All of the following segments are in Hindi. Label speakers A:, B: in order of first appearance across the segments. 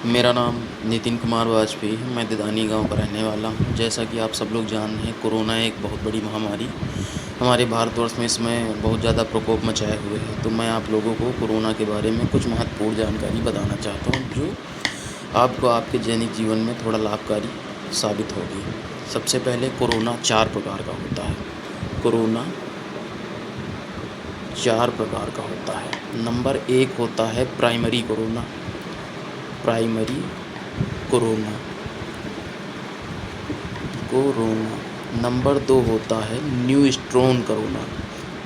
A: मेरा नाम नितिन कुमार वाजपेयी है। मैं दिदानी गांव का रहने वाला हूं। जैसा कि आप सब लोग जान रहे हैं, कोरोना एक बहुत बड़ी महामारी हमारे भारतवर्ष में इसमें बहुत ज़्यादा प्रकोप मचाए हुए है। तो मैं आप लोगों को कोरोना के बारे में कुछ महत्वपूर्ण जानकारी बताना चाहता हूं, जो आपको आपके दैनिक जीवन में थोड़ा लाभकारी साबित होगी। सबसे पहले, कोरोना 4 प्रकार का होता है। कोरोना 4 प्रकार का होता है। नंबर 1 होता है primary corona. Primary corona corona number 2 होता है new strain corona.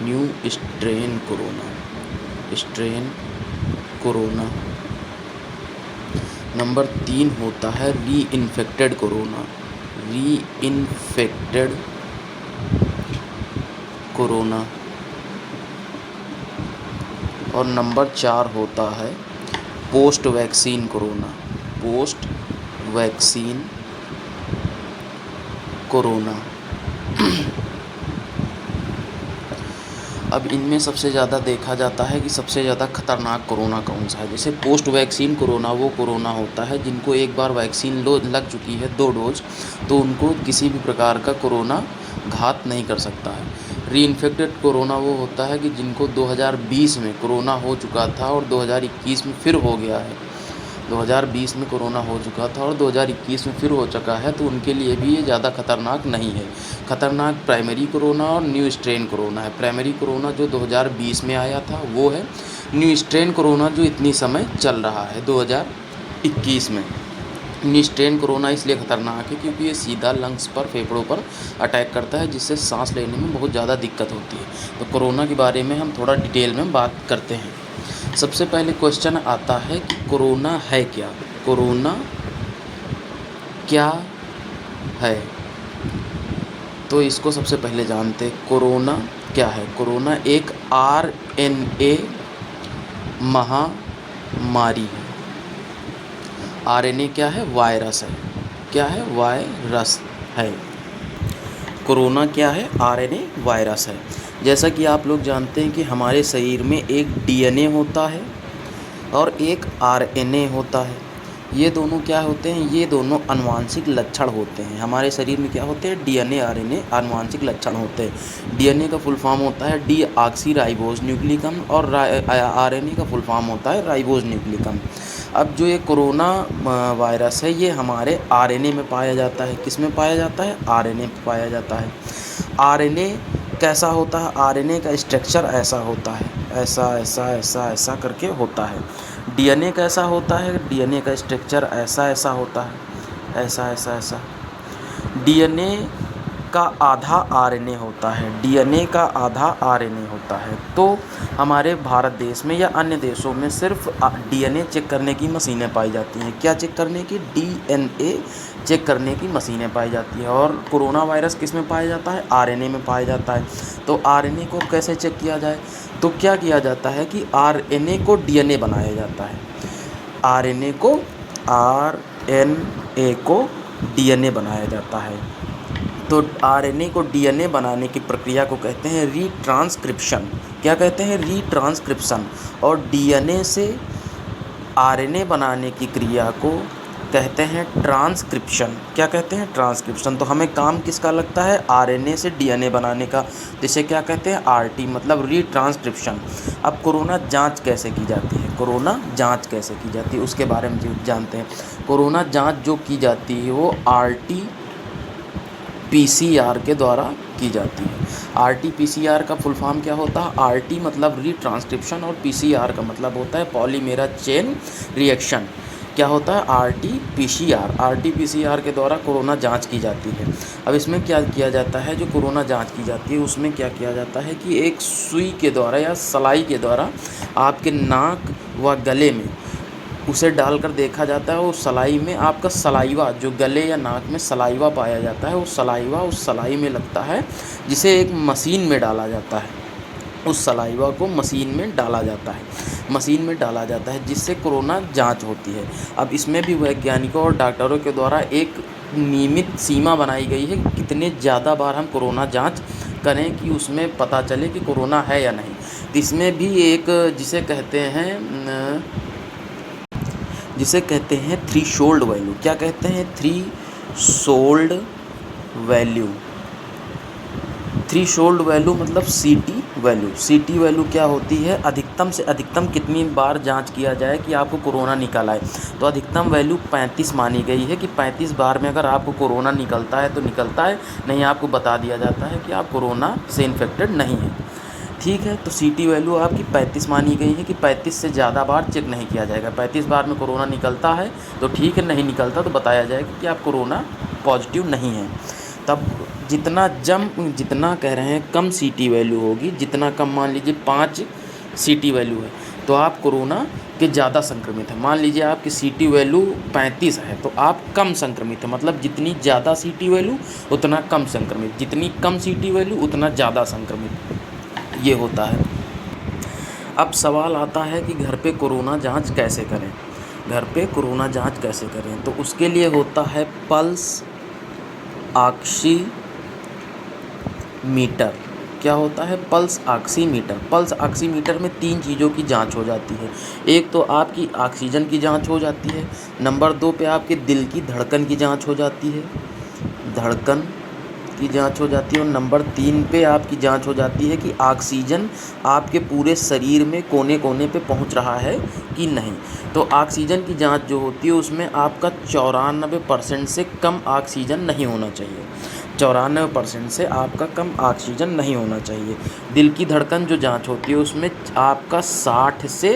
A: New strain corona strain corona. Number 3 होता है री इन्फेक्टेड कोरोना। री इन्फेक्टेड कोरोना। और नंबर 4 होता है post vaccine corona. Post vaccine corona. अब इनमें सबसे ज़्यादा देखा जाता है कि सबसे ज़्यादा खतरनाक कोरोना कौन सा है। जैसे पोस्ट वैक्सीन कोरोना वो कोरोना होता है जिनको एक बार वैक्सीन लग चुकी है 2 डोज, तो उनको किसी भी प्रकार का कोरोना घात नहीं कर सकता है। रीइन्फेक्टेड कोरोना वो होता है कि जिनको 2020 में कोरोना हो चुका था और 2021 में फिर हो गया है। 2020 में कोरोना हो चुका था और 2021 में फिर हो चुका है, तो उनके लिए भी ये ज़्यादा खतरनाक नहीं है। खतरनाक प्राइमरी कोरोना और न्यू स्ट्रेन कोरोना है। प्राइमरी कोरोना जो 2020 में आया था वो है। न्यू स्ट्रेन कोरोना जो इतनी समय चल रहा है 2021 में। न्यू स्ट्रेन कोरोना इसलिए ख़तरनाक है क्योंकि ये सीधा लंग्स पर, फेफड़ों पर अटैक करता है, जिससे सांस लेने में बहुत ज़्यादा दिक्कत होती है। तो कोरोना के बारे में हम थोड़ा डिटेल में बात करते हैं। सबसे पहले क्वेश्चन आता है कि कोरोना है क्या। कोरोना क्या है, तो इसको सबसे पहले जानते हैं। कोरोना क्या है। कोरोना एक RNA महामारी है। RNA क्या है? वायरस है। क्या है? वायरस है। कोरोना क्या है? RNA वायरस है। जैसा कि आप लोग जानते हैं कि हमारे शरीर में एक DNA होता है और एक RNA होता है। ये दोनों क्या होते हैं? ये दोनों आनुवंशिक लक्षण होते हैं। हमारे शरीर में क्या होते हैं? DNA RNA आनुवंशिक लक्षण होते हैं। DNA का फुल फॉर्म होता है डीऑक्सी राइबोज न्यूक्लिकम और RNA का फुल फॉर्म होता है राइबोज न्यूक्लिकम। अब जो ये कोरोना वायरस है ये हमारे RNA में पाया जाता है। किस में पाया जाता है? RNA में पाया जाता है। RNA कैसा होता है? RNA का स्ट्रक्चर ऐसा होता है, ऐसा ऐसा ऐसा ऐसा करके होता है। DNA कैसा होता है? DNA का स्ट्रक्चर ऐसा ऐसा होता है, ऐसा ऐसा ऐसा। DNA का आधा RNA होता है। DNA का आधा RNA होता है। तो हमारे भारत देश में या अन्य देशों में सिर्फ DNA चेक करने की मशीनें पाई जाती हैं। क्या चेक करने की? DNA चेक करने की मशीनें पाई जाती है। और कोरोना वायरस किस में पाया जाता है? RNA में पाया जाता है। तो RNA को कैसे चेक किया जाए? तो क्या किया जाता है कि RNA को DNA बनाया जाता है। RNA को DNA बनाया जाता है। तो RNA को DNA बनाने की प्रक्रिया को कहते हैं रीट्रांसक्रिप्शन। क्या कहते हैं? रीट्रांसक्रिप्शन। और DNA से RNA बनाने की क्रिया को कहते हैं ट्रांसक्रिप्शन। क्या कहते हैं? ट्रांसक्रिप्शन। तो हमें काम किसका लगता है? RNA से DNA बनाने का। जिसे क्या कहते हैं? RT, मतलब रीट्रांसक्रिप्शन। अब कोरोना जांच कैसे की जाती है? कोरोना जांच कैसे की जाती है उसके बारे में जानते हैं। कोरोना जांच जो की जाती है वो RT-PCR के द्वारा की जाती है। RT-PCR का फुल फॉर्म क्या होता है? RT मतलब रीट्रांसक्रिप्शन और PCR का मतलब होता है पॉलीमेरा चेन रिएक्शन। क्या होता है? RT-PCR के द्वारा कोरोना जांच की जाती है। अब इसमें क्या किया जाता है? जो कोरोना जांच की जाती है उसमें क्या किया जाता है कि एक सुई के द्वारा या सलाई के द्वारा आपके नाक व गले में उसे डालकर देखा जाता है। उस सलाई में आपका सलाइवा, जो गले या नाक में सलाइवा पाया जाता है, वो सलाइवा उस सलाई में लगता है, जिसे एक मशीन में डाला जाता है। उस सलाइवा को मशीन में डाला जाता है, जिससे कोरोना जांच होती है। अब इसमें भी वैज्ञानिकों और डॉक्टरों के द्वारा एक नियमित सीमा बनाई गई है कि कितने ज़्यादा बार हम कोरोना जांच करें कि उसमें पता चले कि कोरोना है या नहीं। तो इसमें भी एक जिसे कहते हैं जिसे कहते हैं थ्रीशोल्ड वैल्यू। क्या कहते हैं? Threshold value. थ्रीशोल्ड वैल्यू मतलब सीटी वैल्यू। सीटी वैल्यू क्या होती है? अधिकतम से अधिकतम कितनी बार जांच किया जाए कि आपको कोरोना निकल आए। तो अधिकतम वैल्यू 35 मानी गई है कि 35 बार में अगर आपको कोरोना निकलता है तो निकलता है, नहीं आपको बता दिया जाता है कि आप कोरोना से इन्फेक्टेड नहीं हैं। ठीक है, तो सीटी वैल्यू आपकी 35 मानी गई है कि 35 से ज़्यादा बार चेक नहीं किया जाएगा। 35 बार में कोरोना निकलता है तो ठीक है, नहीं निकलता तो बताया जाएगा कि आप कोरोना पॉजिटिव नहीं हैं। तब जितना कह रहे हैं कम सीटी वैल्यू होगी, जितना कम, मान लीजिए 5 सीटी वैल्यू है तो आप कोरोना के ज़्यादा संक्रमित हैं। मान लीजिए आपकी सीटी वैल्यू 35 है तो आप कम संक्रमित हैं। मतलब जितनी ज़्यादा सीटी वैल्यू उतना कम संक्रमित, जितनी कम सीटी वैल्यू उतना ज़्यादा संक्रमित, ये होता है। अब सवाल आता है कि घर पे कोरोना जांच कैसे करें। घर पे कोरोना जांच कैसे करें? तो उसके लिए होता है पल्स ऑक्सीमीटर। क्या होता है? Pulse oximeter. पल्स ऑक्सीमीटर में 3 चीज़ों की जांच हो जाती है। एक तो आपकी ऑक्सीजन की जांच हो जाती है, नंबर 2 पे आपके दिल की धड़कन की जांच हो जाती है, धड़कन की जांच हो जाती है, और नंबर 3 पे आपकी जांच हो जाती है कि ऑक्सीजन आपके पूरे शरीर में कोने कोने पे पहुंच रहा है कि नहीं। तो ऑक्सीजन की जांच जो होती है उसमें आपका 94% से कम ऑक्सीजन नहीं होना चाहिए। 94% से आपका कम ऑक्सीजन नहीं होना चाहिए। दिल की धड़कन जो जांच होती है उसमें आपका 60 से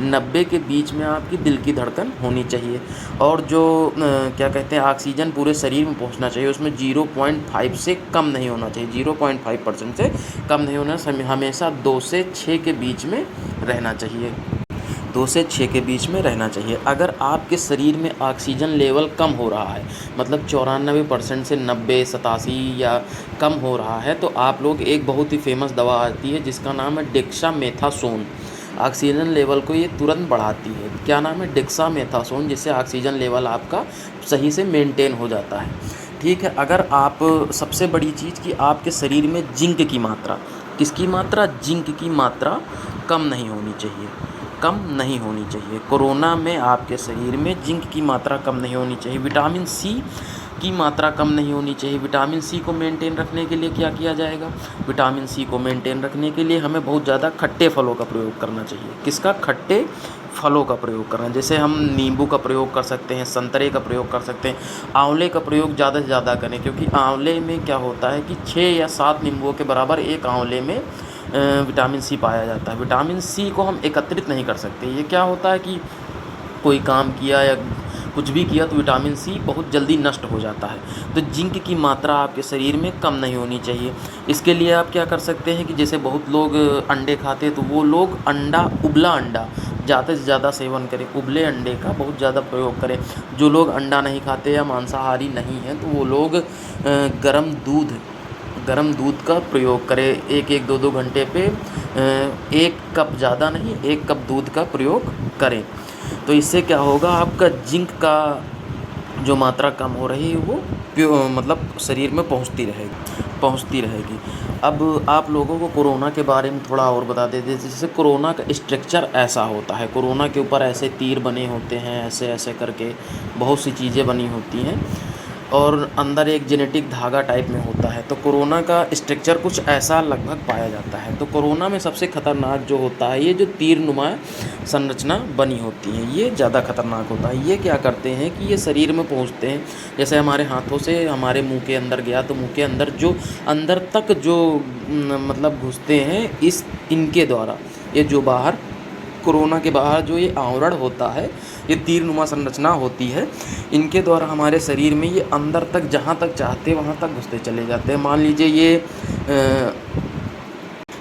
A: 90 के बीच में आपकी दिल की धड़कन होनी चाहिए। और जो क्या कहते हैं ऑक्सीजन पूरे शरीर में पहुंचना चाहिए उसमें 0.5 से कम नहीं होना चाहिए। 0.5% से कम नहीं होना, हमेशा 2 से 6 के बीच में रहना चाहिए। 2 से 6 के बीच में रहना चाहिए। अगर आपके शरीर में ऑक्सीजन लेवल कम हो रहा है, मतलब 94% से 90, 87 या कम हो रहा है, तो आप लोग, एक बहुत ही फेमस दवा आती है जिसका नाम है डेक्सामेथासोन। ऑक्सीजन लेवल को ये तुरंत बढ़ाती है। क्या नाम है? डेक्सामेथासोन, जिससे ऑक्सीजन लेवल आपका सही से मेंटेन हो जाता है। ठीक है, अगर आप, सबसे बड़ी चीज़ कि आपके शरीर में जिंक की मात्रा, किसकी मात्रा? जिंक की मात्रा कम नहीं होनी चाहिए, कम नहीं होनी चाहिए। कोरोना में आपके शरीर में जिंक की मात्रा कम नहीं होनी चाहिए। विटामिन सी की मात्रा कम नहीं होनी चाहिए। विटामिन सी को मेंटेन रखने के लिए क्या किया जाएगा? विटामिन सी को मेंटेन रखने के लिए हमें बहुत ज़्यादा खट्टे फलों का प्रयोग करना चाहिए। किसका? खट्टे फलों का प्रयोग करना। जैसे हम नींबू का प्रयोग कर सकते हैं, संतरे का प्रयोग कर सकते हैं, आंवले का प्रयोग ज़्यादा से ज़्यादा करें, क्योंकि आंवले में क्या होता है कि 6 या 7 नींबुओं के बराबर एक आंवले में विटामिन सी पाया जाता है। विटामिन सी को हम एकत्रित नहीं कर सकते। ये क्या होता है कि कोई काम किया या कुछ भी किया तो विटामिन सी बहुत जल्दी नष्ट हो जाता है। तो जिंक की मात्रा आपके शरीर में कम नहीं होनी चाहिए। इसके लिए आप क्या कर सकते हैं कि जैसे बहुत लोग अंडे खाते हैं तो वो लोग उबला अंडा ज़्यादा से ज़्यादा सेवन करें, उबले अंडे का बहुत ज़्यादा प्रयोग करें। जो लोग अंडा नहीं खाते या मांसाहारी नहीं हैं तो वो लोग गर्म दूध का प्रयोग करें। 1-2 घंटे पे 1 कप, ज़्यादा नहीं, 1 कप दूध का प्रयोग करें। तो इससे क्या होगा? आपका जिंक का जो मात्रा कम हो रही है वो मतलब शरीर में पहुंचती रहेगी। अब आप लोगों को कोरोना के बारे में थोड़ा और बता देते हैं। जैसे कोरोना का स्ट्रक्चर ऐसा होता है, कोरोना के ऊपर ऐसे तीर बने होते हैं, ऐसे ऐसे करके बहुत सी चीज़ें बनी होती हैं, और अंदर एक जेनेटिक धागा टाइप में होता है। तो कोरोना का स्ट्रक्चर कुछ ऐसा लगभग पाया जाता है। तो कोरोना में सबसे ख़तरनाक जो होता है, ये जो तीर नुमा संरचना बनी होती है, ये ज़्यादा खतरनाक होता है। ये क्या करते हैं कि ये शरीर में पहुंचते हैं, जैसे हमारे हाथों से हमारे मुंह के अंदर गया तो मुंह के अंदर जो अंदर तक जो मतलब घुसते हैं, इनके द्वारा, ये जो बाहर, कोरोना के बाहर जो ये आवरण होता है, ये तीर नुमा संरचना होती है, इनके द्वारा हमारे शरीर में ये अंदर तक, जहाँ तक चाहते वहाँ तक घुसते चले जाते हैं। मान लीजिए ये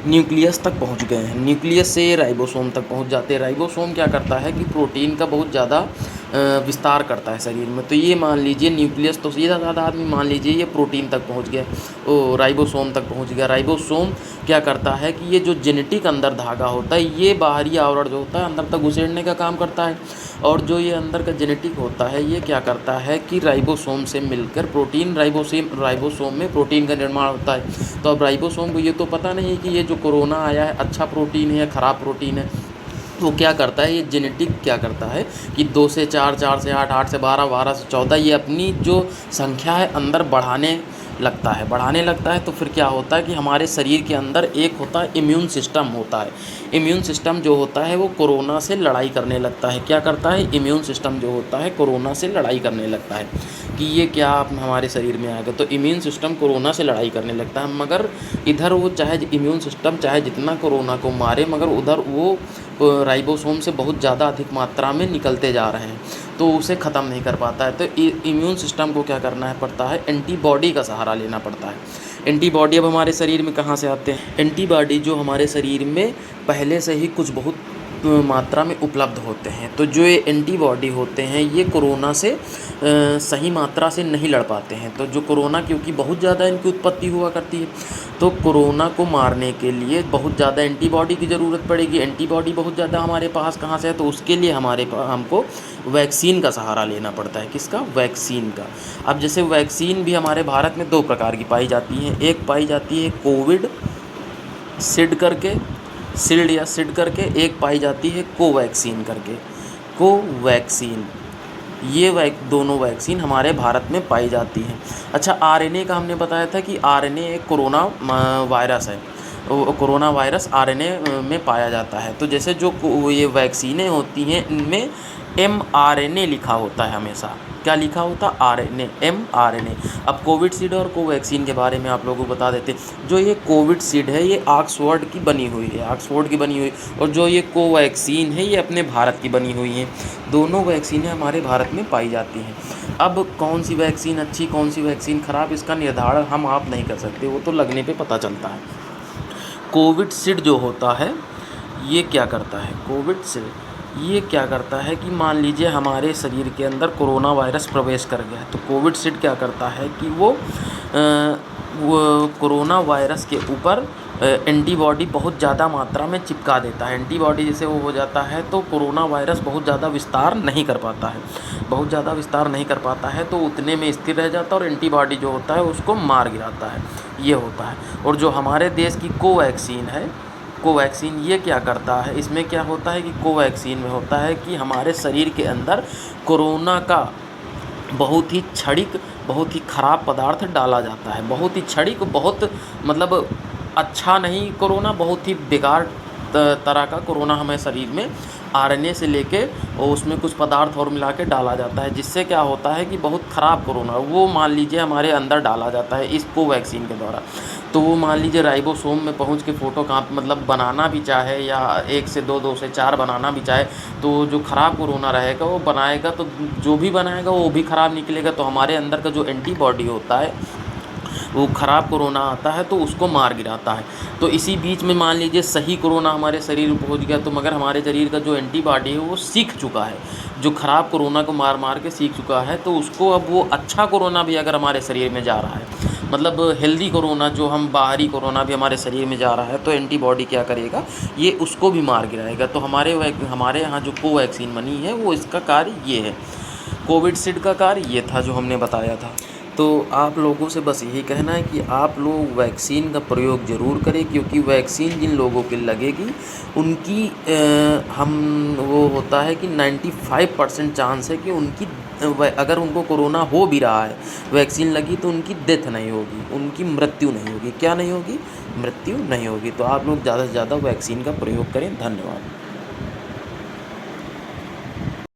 A: न्यूक्लियस तक पहुँच गए हैं, न्यूक्लियस से ये राइबोसोम तक पहुँच जाते हैं। राइबोसोम क्या करता है कि प्रोटीन का बहुत ज़्यादा विस्तार करता है शरीर में। तो ये मान लीजिए न्यूक्लियस तो सीधा साधा आदमी, मान लीजिए ये प्रोटीन तक पहुंच गया, राइबोसोम तक पहुंच गया। राइबोसोम क्या करता है कि ये जो जेनेटिक अंदर धागा होता है, ये बाहरी आवरण जो होता है अंदर तक घुसेड़ने का काम करता है, और जो ये अंदर का जेनेटिक होता है ये क्या करता है कि राइबोसोम से मिलकर प्रोटीन, राइबोसोम में प्रोटीन का निर्माण होता है। तो अब राइबोसोम को ये तो पता नहीं कि ये जो कोरोना आया है अच्छा प्रोटीन है या ख़राब प्रोटीन है, वो क्या करता है, ये जेनेटिक क्या करता है कि 2 से 4, 4 से 8, 8 से 12, 12 से 14, ये अपनी जो संख्या है अंदर बढ़ाने लगता है। तो फिर क्या होता है कि हमारे शरीर के अंदर एक होता है इम्यून सिस्टम होता है। इम्यून सिस्टम जो होता है वो कोरोना से लड़ाई करने लगता है। क्या करता है, इम्यून सिस्टम जो होता है कोरोना से लड़ाई करने लगता है कि ये क्या आप हमारे शरीर में आ गया। तो इम्यून सिस्टम कोरोना से लड़ाई करने लगता है, मगर इधर वो चाहे इम्यून सिस्टम चाहे जितना कोरोना को मारे, मगर उधर वो राइबोसोम से बहुत ज़्यादा अधिक मात्रा में निकलते जा रहे हैं, तो उसे ख़त्म नहीं कर पाता है। तो इम्यून सिस्टम को क्या करना है पड़ता है, एंटीबॉडी का सहारा लेना पड़ता है। एंटीबॉडी अब हमारे शरीर में कहाँ से आते हैं, एंटीबॉडी जो हमारे शरीर में पहले से ही कुछ बहुत मात्रा में उपलब्ध होते हैं। तो जो ये एंटीबॉडी होते हैं ये कोरोना से सही मात्रा से नहीं लड़ पाते हैं। तो जो कोरोना, क्योंकि बहुत ज़्यादा इनकी उत्पत्ति हुआ करती है, तो कोरोना को मारने के लिए बहुत ज़्यादा एंटीबॉडी की ज़रूरत पड़ेगी। एंटीबॉडी बहुत ज़्यादा हमारे पास कहाँ से है, तो उसके लिए हमको वैक्सीन का सहारा लेना पड़ता है। किसका, वैक्सीन का। अब जैसे वैक्सीन भी हमारे भारत में 2 प्रकार की पाई जाती हैं। एक पाई जाती है कोविड सिड करके, सिल्ड या सिड करके, एक पाई जाती है कोवैक्सीन करके, कोवैक्सीन। ये दोनों वैक्सीन हमारे भारत में पाई जाती हैं। अच्छा, आरएनए का हमने बताया था कि आरएनए एक कोरोना वायरस है। कोरोना वायरस आरएनए में पाया जाता है। तो जैसे जो ये वैक्सीनें होती हैं इनमें mRNA लिखा होता है हमेशा। क्या लिखा होता है, आरएनए, mRNA। अब कोविडशील्ड और कोवैक्सीन के बारे में आप लोगों को बता देते। जो ये कोविडशील्ड है ये ऑक्सफोर्ड की बनी हुई है, और जो ये कोवैक्सीन है ये अपने भारत की बनी हुई है। दोनों वैक्सीनें हमारे भारत में पाई जाती हैं। अब कौन सी वैक्सीन अच्छी, कौन सी वैक्सीन ख़राब, इसका निर्धारण हम आप नहीं कर सकते, वो तो लगने पे पता चलता है। कोविडशील्ड जो होता है ये क्या करता है, कोविडशील्ड ये क्या करता है कि मान लीजिए हमारे शरीर के अंदर कोरोना वायरस प्रवेश कर गया है, तो कोविडशील्ड क्या करता है कि वो कोरोना वायरस के ऊपर एंटीबॉडी बहुत ज़्यादा मात्रा में चिपका देता है। एंटीबॉडी जैसे वो हो जाता है तो कोरोना वायरस बहुत ज़्यादा विस्तार नहीं कर पाता है, तो उतने में स्थिर रह जाता है और एंटीबॉडी जो होता है उसको मार गिराता है, ये होता है। और जो हमारे देश की कोवैक्सीन ये क्या करता है, इसमें क्या होता है कि कोवैक्सीन में होता है कि हमारे शरीर के अंदर कोरोना का बहुत ही क्षणिक, बहुत ही ख़राब पदार्थ डाला जाता है। बहुत ही क्षणिक, बहुत मतलब अच्छा नहीं कोरोना, बहुत ही बेकार तरह का कोरोना हमें शरीर में आरएनए से लेके और उसमें कुछ पदार्थ और मिला के डाला जाता है, जिससे क्या होता है कि बहुत ख़राब कोरोना वो मान लीजिए हमारे अंदर डाला जाता है इस कोवैक्सीन के द्वारा। तो वो मान लीजिए राइबोसोम में पहुंच के फ़ोटो मतलब बनाना भी चाहे या 1 से 2, 2 से 4 बनाना भी चाहे, तो जो ख़राब कोरोना रहेगा वो बनाएगा, तो जो भी बनाएगा वो भी ख़राब निकलेगा। तो हमारे अंदर का जो एंटीबॉडी होता है वो ख़राब कोरोना आता है तो उसको मार गिराता है। तो इसी बीच में मान लीजिए सही कोरोना हमारे शरीर में पहुंच गया, तो मगर हमारे शरीर का जो एंटीबॉडी है वो सीख चुका है, जो ख़राब कोरोना को मार के सीख चुका है, तो उसको अब वो अच्छा कोरोना भी अगर हमारे शरीर में जा रहा है, मतलब हेल्दी कोरोना, जो हम बाहरी कोरोना भी हमारे शरीर में जा रहा है, तो एंटीबॉडी क्या करेगा, ये उसको भी मार गिराएगा। तो हमारे यहाँ जो कोवैक्सीन बनी है वो इसका कार्य ये है। कोविडशील्ड का कार्य ये था जो हमने बताया था। तो आप लोगों से बस यही कहना है कि आप लोग वैक्सीन का प्रयोग ज़रूर करें, क्योंकि वैक्सीन जिन लोगों की लगेगी उनकी वो होता है कि 95% चांस है कि उनकी अगर उनको कोरोना हो भी रहा है, वैक्सीन लगी तो उनकी डेथ नहीं होगी, उनकी मृत्यु नहीं होगी। क्या नहीं होगी, मृत्यु नहीं होगी। तो आप लोग ज़्यादा से ज़्यादा वैक्सीन का प्रयोग करें। धन्यवाद।